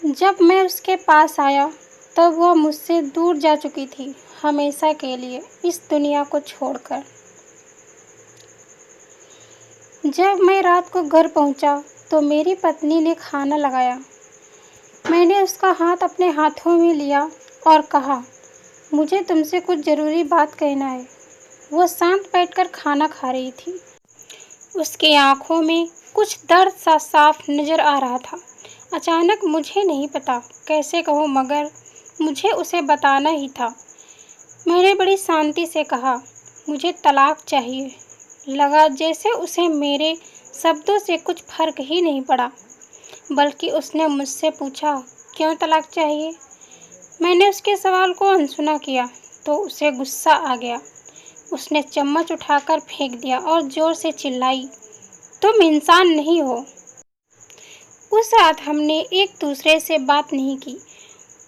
जब मैं उसके पास आया तब वह मुझसे दूर जा चुकी थी, हमेशा के लिए इस दुनिया को छोड़कर। जब मैं रात को घर पहुंचा तो मेरी पत्नी ने खाना लगाया। मैंने उसका हाथ अपने हाथों में लिया और कहा, मुझे तुमसे कुछ ज़रूरी बात कहना है। वह शांत बैठकर खाना खा रही थी। उसकी आंखों में कुछ दर्द सा साफ नजर आ रहा था। अचानक मुझे नहीं पता कैसे कहूँ, मगर मुझे उसे बताना ही था। मैंने बड़ी शांति से कहा, मुझे तलाक चाहिए। लगा जैसे उसे मेरे शब्दों से कुछ फर्क ही नहीं पड़ा, बल्कि उसने मुझसे पूछा, क्यों तलाक चाहिए? मैंने उसके सवाल को अनसुना किया तो उसे गुस्सा आ गया। उसने चम्मच उठाकर फेंक दिया और जोर से चिल्लाई, तुम इंसान नहीं हो। उस रात हमने एक दूसरे से बात नहीं की।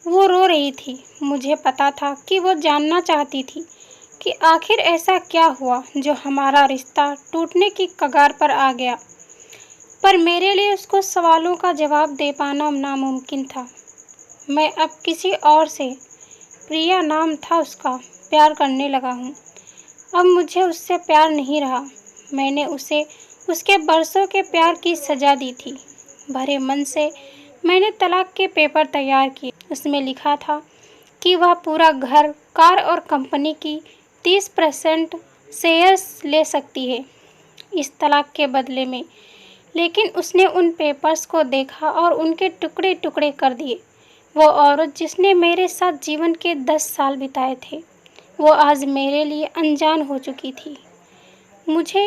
वो रो रही थी। मुझे पता था कि वो जानना चाहती थी कि आखिर ऐसा क्या हुआ जो हमारा रिश्ता टूटने की कगार पर आ गया। पर मेरे लिए उसको सवालों का जवाब दे पाना नामुमकिन था। मैं अब किसी और से, प्रिया नाम था उसका, प्यार करने लगा हूँ। अब मुझे उससे प्यार नहीं रहा। मैंने उसे उसके बरसों के प्यार की सजा दी थी। भरे मन से मैंने तलाक के पेपर तैयार किए। उसमें लिखा था कि वह पूरा घर, कार और कंपनी की 30% शेयर्स ले सकती है इस तलाक के बदले में। लेकिन उसने उन पेपर्स को देखा और उनके टुकड़े टुकड़े कर दिए। वो औरत जिसने मेरे साथ जीवन के 10 साल बिताए थे, वो आज मेरे लिए अनजान हो चुकी थी। मुझे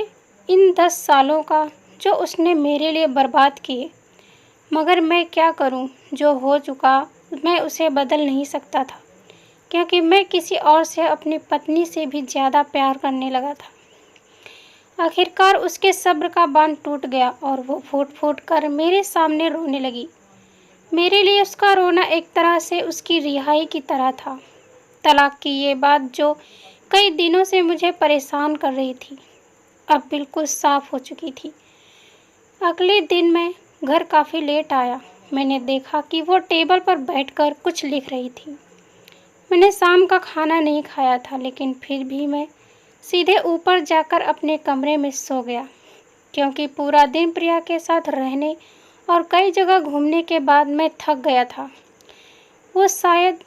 इन 10 सालों का जो उसने मेरे लिए बर्बाद किए, मगर मैं क्या करूं? जो हो चुका मैं उसे बदल नहीं सकता था, क्योंकि मैं किसी और से अपनी पत्नी से भी ज़्यादा प्यार करने लगा था। आखिरकार उसके सब्र का बांध टूट गया और वो फूट फूट कर मेरे सामने रोने लगी। मेरे लिए उसका रोना एक तरह से उसकी रिहाई की तरह था। तलाक की ये बात जो कई दिनों से मुझे परेशान कर रही थी, अब बिल्कुल साफ हो चुकी थी। अगले दिन मैं घर काफ़ी लेट आया। मैंने देखा कि वो टेबल पर बैठकर कुछ लिख रही थी। मैंने शाम का खाना नहीं खाया था, लेकिन फिर भी मैं सीधे ऊपर जाकर अपने कमरे में सो गया, क्योंकि पूरा दिन प्रिया के साथ रहने और कई जगह घूमने के बाद मैं थक गया था। वो शायद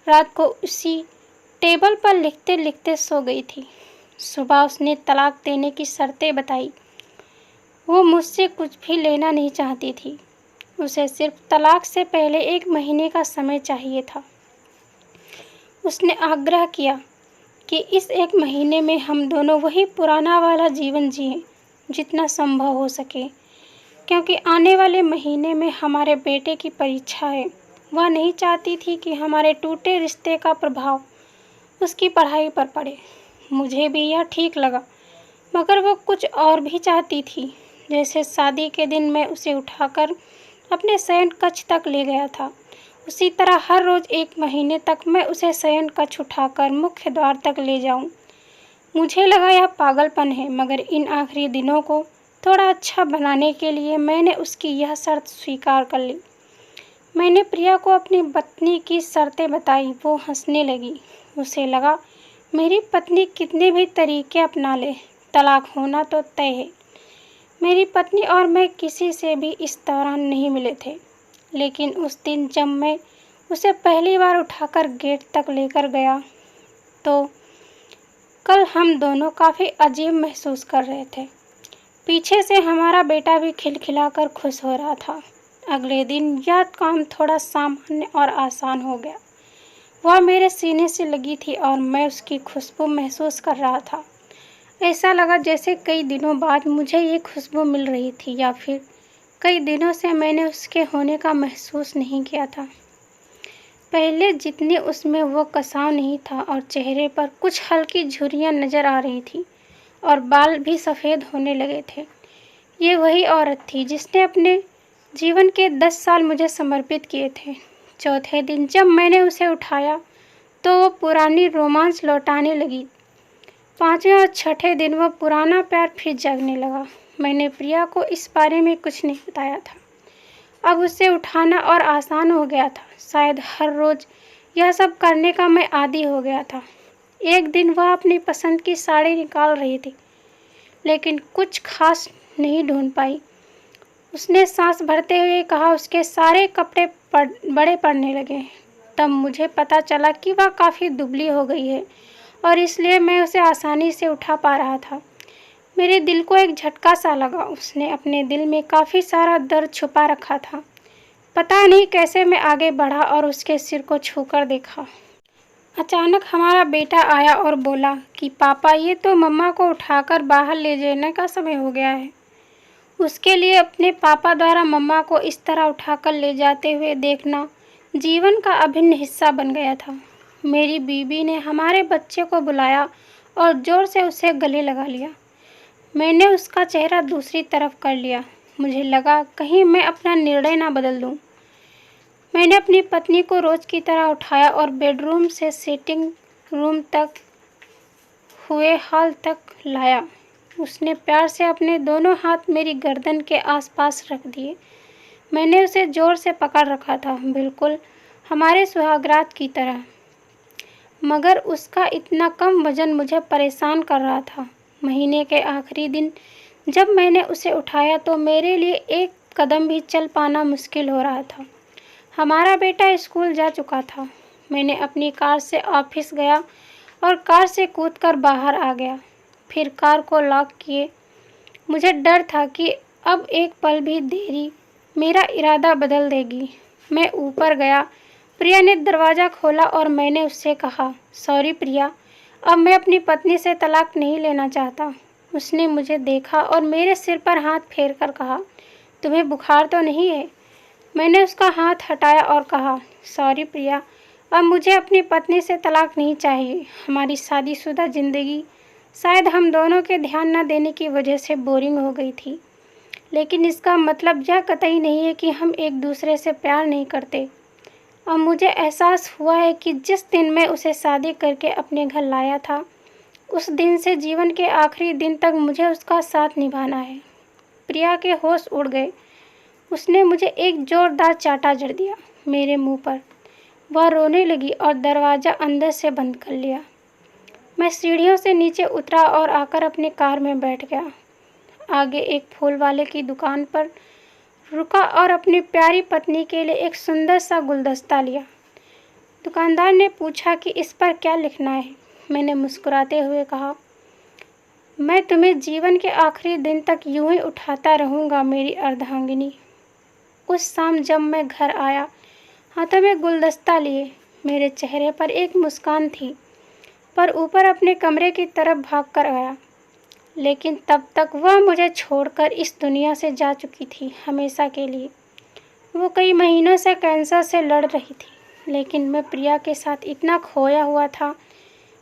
रात को उसी टेबल पर लिखते लिखते सो गई थी। सुबह उसने तलाक देने की शर्तें बताई। वो मुझसे कुछ भी लेना नहीं चाहती थी। उसे सिर्फ तलाक से पहले 1 महीने का समय चाहिए था। उसने आग्रह किया कि इस 1 महीने में हम दोनों वही पुराना वाला जीवन जिएं, जितना संभव हो सके, क्योंकि आने वाले महीने में हमारे बेटे की परीक्षा है। वह नहीं चाहती थी कि हमारे टूटे रिश्ते का प्रभाव उसकी पढ़ाई पर पड़े। मुझे भी यह ठीक लगा, मगर वो कुछ और भी चाहती थी। जैसे शादी के दिन मैं उसे उठाकर अपने शयन कक्ष तक ले गया था, उसी तरह हर रोज़ 1 महीने तक मैं उसे शयन कक्ष उठाकर मुख्य द्वार तक ले जाऊं। मुझे लगा यह पागलपन है, मगर इन आखिरी दिनों को थोड़ा अच्छा बनाने के लिए मैंने उसकी यह शर्त स्वीकार कर ली। मैंने प्रिया को अपनी पत्नी की शर्तें बताई। वो हंसने लगी। उसे लगा मेरी पत्नी कितने भी तरीके अपना ले, तलाक होना तो तय है। मेरी पत्नी और मैं किसी से भी इस दौरान नहीं मिले थे, लेकिन उस दिन जब मैं उसे पहली बार उठाकर गेट तक लेकर गया तो कल हम दोनों काफ़ी अजीब महसूस कर रहे थे। पीछे से हमारा बेटा भी खिलखिलाकर खुश हो रहा था। अगले दिन यह काम थोड़ा सामान्य और आसान हो गया। वह मेरे सीने से लगी थी और मैं उसकी खुशबू महसूस कर रहा था। ऐसा लगा जैसे कई दिनों बाद मुझे ये खुशबू मिल रही थी, या फिर कई दिनों से मैंने उसके होने का महसूस नहीं किया था। पहले जितनी उसमें वो कसाव नहीं था और चेहरे पर कुछ हल्की झुर्रियाँ नज़र आ रही थी और बाल भी सफ़ेद होने लगे थे। ये वही औरत थी जिसने अपने जीवन के 10 साल मुझे समर्पित किए थे। चौथे दिन जब मैंने उसे उठाया तो वो पुरानी रोमांस लौटाने लगी। 5वें और छठे दिन वो पुराना प्यार फिर जगने लगा। मैंने प्रिया को इस बारे में कुछ नहीं बताया था। अब उसे उठाना और आसान हो गया था। शायद हर रोज़ यह सब करने का मैं आदी हो गया था। एक दिन वह अपनी पसंद की साड़ी निकाल रही थी, लेकिन कुछ खास नहीं ढूंढ पाई। उसने सांस भरते हुए कहा, उसके सारे कपड़े बड़े पड़ने लगे। तब मुझे पता चला कि वह काफ़ी दुबली हो गई है और इसलिए मैं उसे आसानी से उठा पा रहा था। मेरे दिल को एक झटका सा लगा। उसने अपने दिल में काफ़ी सारा दर्द छुपा रखा था। पता नहीं कैसे मैं आगे बढ़ा और उसके सिर को छूकर देखा। अचानक हमारा बेटा आया और बोला कि पापा, ये तो मम्मा को उठाकर बाहर ले जाने का समय हो गया है। उसके लिए अपने पापा द्वारा मम्मा को इस तरह उठाकर ले जाते हुए देखना जीवन का अभिन्न हिस्सा बन गया था। मेरी बीवी ने हमारे बच्चे को बुलाया और ज़ोर से उसे गले लगा लिया। मैंने उसका चेहरा दूसरी तरफ कर लिया। मुझे लगा कहीं मैं अपना निर्णय ना बदल दूं। मैंने अपनी पत्नी को रोज़ की तरह उठाया और बेडरूम से सिटिंग रूम तक हुए हाल तक लाया। उसने प्यार से अपने दोनों हाथ मेरी गर्दन के आसपास रख दिए। मैंने उसे ज़ोर से पकड़ रखा था, बिल्कुल हमारे सुहागरात की तरह, मगर उसका इतना कम वजन मुझे परेशान कर रहा था। महीने के आखिरी दिन जब मैंने उसे उठाया तो मेरे लिए एक कदम भी चल पाना मुश्किल हो रहा था। हमारा बेटा स्कूल जा चुका था। मैंने अपनी कार से ऑफिस गया और कार से कूदकर बाहर आ गया। फिर कार को लॉक किए। मुझे डर था कि अब एक पल भी देरी मेरा इरादा बदल देगी। मैं ऊपर गया। प्रिया ने दरवाज़ा खोला और मैंने उससे कहा, सॉरी प्रिया, अब मैं अपनी पत्नी से तलाक नहीं लेना चाहता। उसने मुझे देखा और मेरे सिर पर हाथ फेर कर कहा, तुम्हें बुखार तो नहीं है? मैंने उसका हाथ हटाया और कहा, सॉरी प्रिया, अब मुझे अपनी पत्नी से तलाक नहीं चाहिए। हमारी शादीशुदा ज़िंदगी शायद हम दोनों के ध्यान न देने की वजह से बोरिंग हो गई थी, लेकिन इसका मतलब यह कतई नहीं है कि हम एक दूसरे से प्यार नहीं करते। अब मुझे एहसास हुआ है कि जिस दिन मैं उसे शादी करके अपने घर लाया था, उस दिन से जीवन के आखिरी दिन तक मुझे उसका साथ निभाना है। प्रिया के होश उड़ गए। उसने मुझे एक ज़ोरदार चांटा जड़ दिया मेरे मुंह पर। वह रोने लगी और दरवाज़ा अंदर से बंद कर लिया। मैं सीढ़ियों से नीचे उतरा और आकर अपनी कार में बैठ गया। आगे एक फूल वाले की दुकान पर रुका और अपनी प्यारी पत्नी के लिए एक सुंदर सा गुलदस्ता लिया। दुकानदार ने पूछा कि इस पर क्या लिखना है। मैंने मुस्कुराते हुए कहा, मैं तुम्हें जीवन के आखिरी दिन तक यूं ही उठाता रहूँगा मेरी अर्धांगिनी। उस शाम जब मैं घर आया, हाथों में गुलदस्ता लिए, मेरे चेहरे पर एक मुस्कान थी, पर ऊपर अपने कमरे की तरफ भागकर आया। लेकिन तब तक वह मुझे छोड़कर इस दुनिया से जा चुकी थी, हमेशा के लिए। वो कई महीनों से कैंसर से लड़ रही थी, लेकिन मैं प्रिया के साथ इतना खोया हुआ था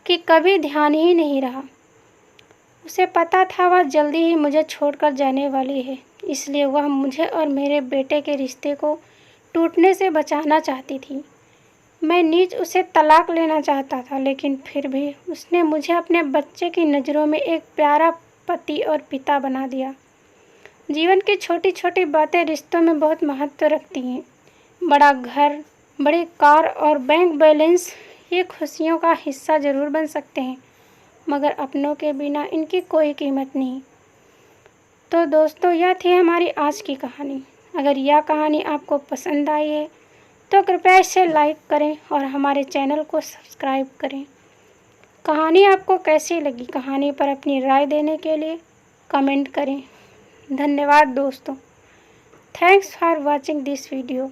कि कभी ध्यान ही नहीं रहा। उसे पता था वह जल्दी ही मुझे छोड़कर जाने वाली है, इसलिए वह मुझे और मेरे बेटे के रिश्ते को टूटने से बचाना चाहती थी। मैं नीच उसे तलाक लेना चाहता था, लेकिन फिर भी उसने मुझे अपने बच्चे की नज़रों में एक प्यारा पति और पिता बना दिया। जीवन की छोटी छोटी बातें रिश्तों में बहुत महत्व रखती हैं। बड़ा घर, बड़ी कार और बैंक बैलेंस ये खुशियों का हिस्सा ज़रूर बन सकते हैं, मगर अपनों के बिना इनकी कोई कीमत नहीं। तो दोस्तों, यह थी हमारी आज की कहानी। अगर यह कहानी आपको पसंद आई है तो कृपया इसे लाइक करें और हमारे चैनल को सब्सक्राइब करें। कहानी आपको कैसी लगी, कहानी पर अपनी राय देने के लिए कमेंट करें। धन्यवाद दोस्तों। Thanks for watching this video.